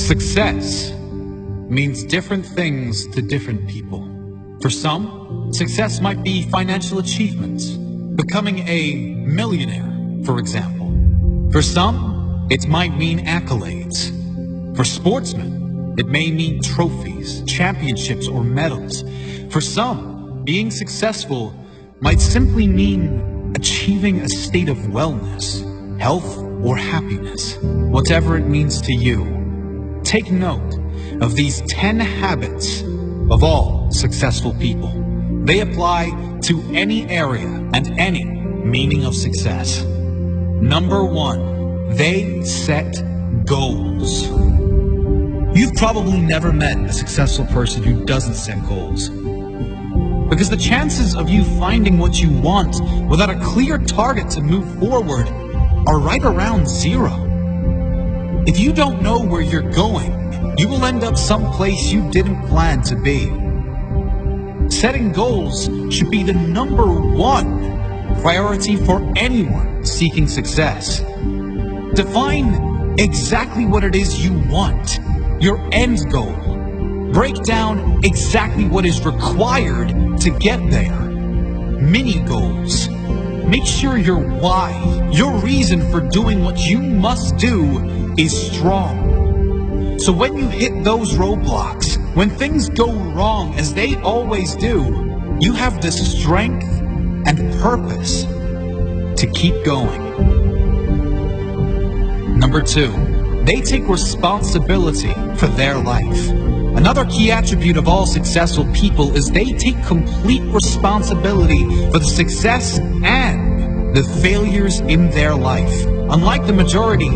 Success means different things to different people. For some, success might be financial achievements, becoming a millionaire, for example. For some, it might mean accolades. For sportsmen, it may mean trophies, championships, or medals. For some, being successful might simply mean achieving a state of wellness, health, or happiness. Whatever it means to you, take note of these 10 habits of all successful people. They apply to any area and any meaning of success. Number 1, they set goals. You've probably never met a successful person who doesn't set goals, because the chances of you finding what you want without a clear target to move forward are right around 0. If you don't know where you're going, you will end up someplace you didn't plan to be. Setting goals should be the number 1 priority for anyone seeking success. Define exactly what it is you want, your end goal. Break down exactly what is required to get there. Mini goals. Make sure your why, your reason for doing what you must do, is strong. So when you hit those roadblocks, when things go wrong as they always do, you have the strength and purpose to keep going. Number 2, they take responsibility for their life. Another key attribute of all successful people is they take complete responsibility for the success and the failures in their life. Unlike the majority,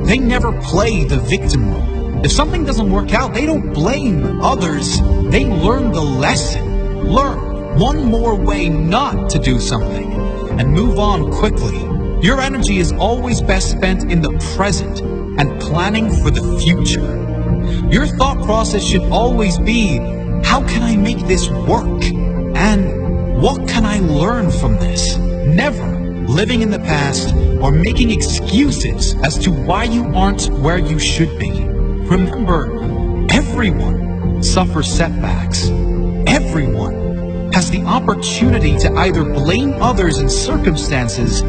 they never play the victim role. If something doesn't work out, they don't blame others. They learn the lesson. Learn one more way not to do something and move on quickly. Your energy is always best spent in the present and planning for the future. Your thought process should always be, how can I make this work? And what can I learn from this? Never living in the past or making excuses as to why you aren't where you should be. Remember, everyone suffers setbacks. Everyone has the opportunity to either blame others and circumstances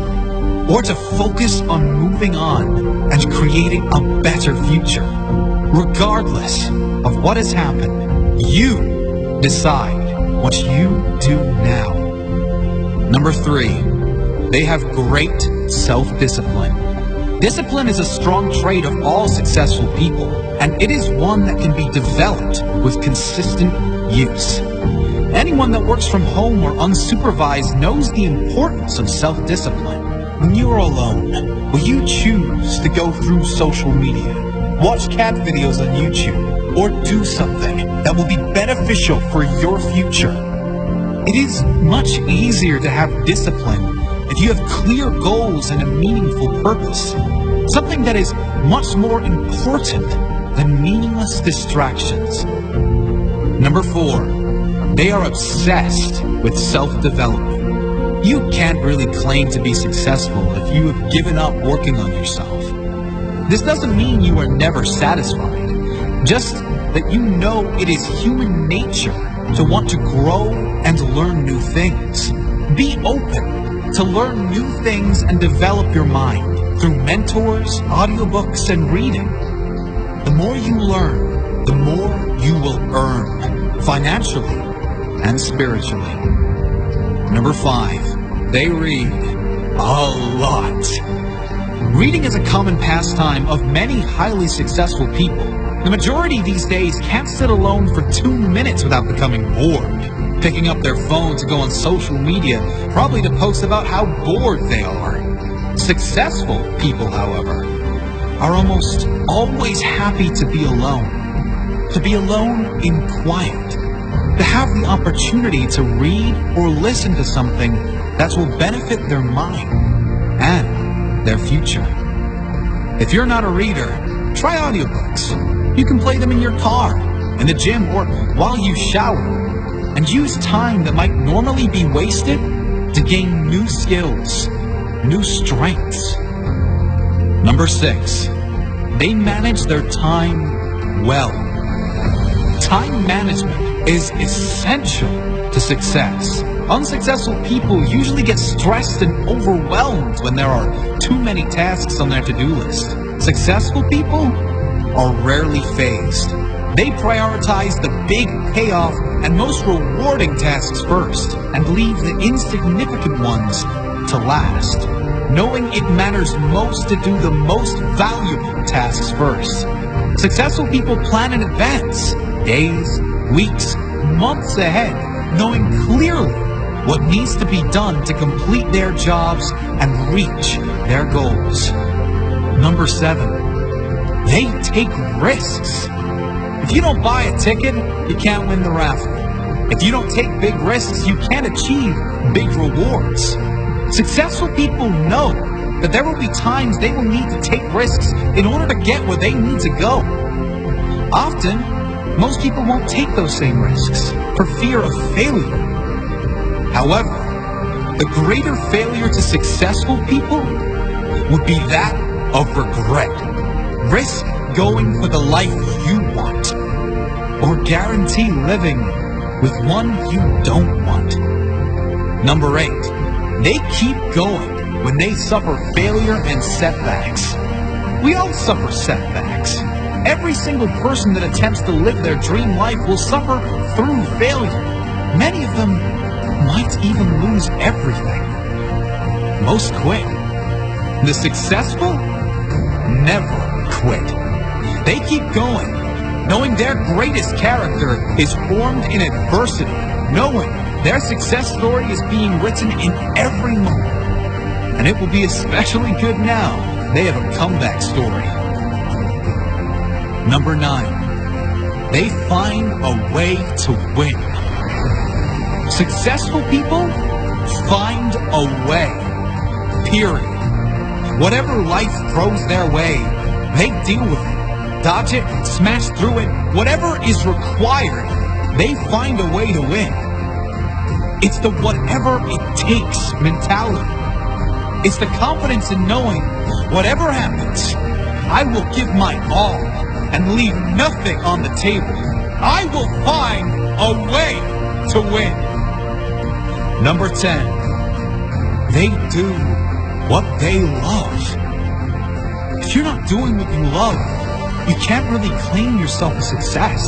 or to focus on moving on and creating a better future. Regardless of what has happened, you decide what you do now. Number 3, they have great self-discipline. Discipline is a strong trait of all successful people, and it is one that can be developed with consistent use. Anyone that works from home or unsupervised knows the importance of self-discipline. When you're alone, will you choose to go through social media, watch cat videos on YouTube, or do something that will be beneficial for your future? It is much easier to have discipline if you have clear goals and a meaningful purpose, something that is much more important than meaningless distractions. Number 4, they are obsessed with self-development. You can't really claim to be successful if you have given up working on yourself. This doesn't mean you are never satisfied, just that you know it is human nature to want to grow and learn new things. Be open to learn new things and develop your mind through mentors, audiobooks, and reading. The more you learn, the more you will earn, financially and spiritually. Number 5, they read a lot. Reading is a common pastime of many highly successful people. The majority these days can't sit alone for 2 minutes without becoming bored, picking up their phone to go on social media, probably to post about how bored they are. Successful people, however, are almost always happy to be alone in quiet, to have the opportunity to read or listen to something that will benefit their mind and their future. If you're not a reader, try audiobooks. You can play them in your car, in the gym, or while you shower, and use time that might normally be wasted to gain new skills, new strengths. Number 6, they manage their time well. Time management is essential to success. Unsuccessful people usually get stressed and overwhelmed when there are too many tasks on their to-do list. Successful people are rarely phased. They prioritize the big payoff and most rewarding tasks first and leave the insignificant ones to last, knowing it matters most to do the most valuable tasks first. Successful people plan in advance, days, weeks, months ahead, knowing clearly what needs to be done to complete their jobs and reach their goals. Number 7, they take risks. If you don't buy a ticket, you can't win the raffle. If you don't take big risks, you can't achieve big rewards. Successful people know that there will be times they will need to take risks in order to get where they need to go. Often, most people won't take those same risks for fear of failure. However, the greater failure to successful people would be that of regret. Risk going for the life you want, or guarantee living with one you don't want. Number 8, they keep going when they suffer failure and setbacks. We all suffer setbacks. Every single person that attempts to live their dream life will suffer through failure. Many of them might even lose everything. Most quit. The successful never quit. They keep going, knowing their greatest character is formed in adversity, knowing their success story is being written in every moment. And it will be especially good now they have a comeback story. Number 9, they find a way to win. Successful people find a way, period. Whatever life throws their way, they deal with it, dodge it, smash through it. Whatever is required, they find a way to win. It's the whatever it takes mentality. It's the confidence in knowing whatever happens, I will give my all and leave nothing on the table. I will find a way to win. Number 10, they do what they love. If you're not doing what you love, you can't really claim yourself a success.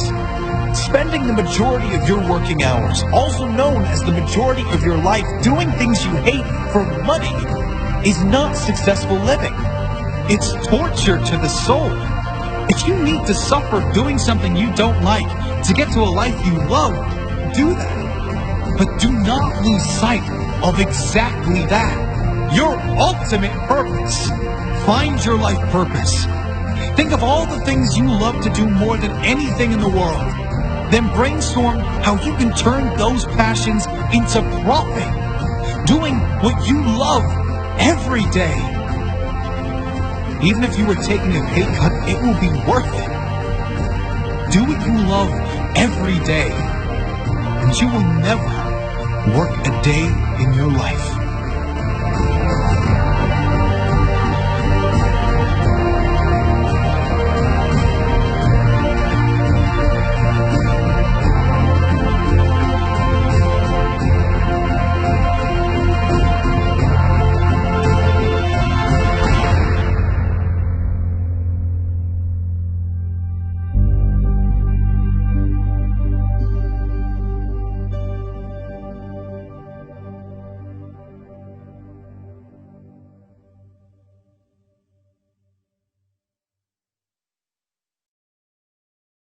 Spending the majority of your working hours, also known as the majority of your life, doing things you hate for money is not successful living. It's torture to the soul. If you need to suffer doing something you don't like to get to a life you love, do that. But do not lose sight of exactly that. Your ultimate purpose. Find your life purpose. Think of all the things you love to do more than anything in the world. Then brainstorm how you can turn those passions into profit. Doing what you love every day. Even if you were taking a pay cut, it will be worth it. Do what you love every day, and you will never work a day in your life.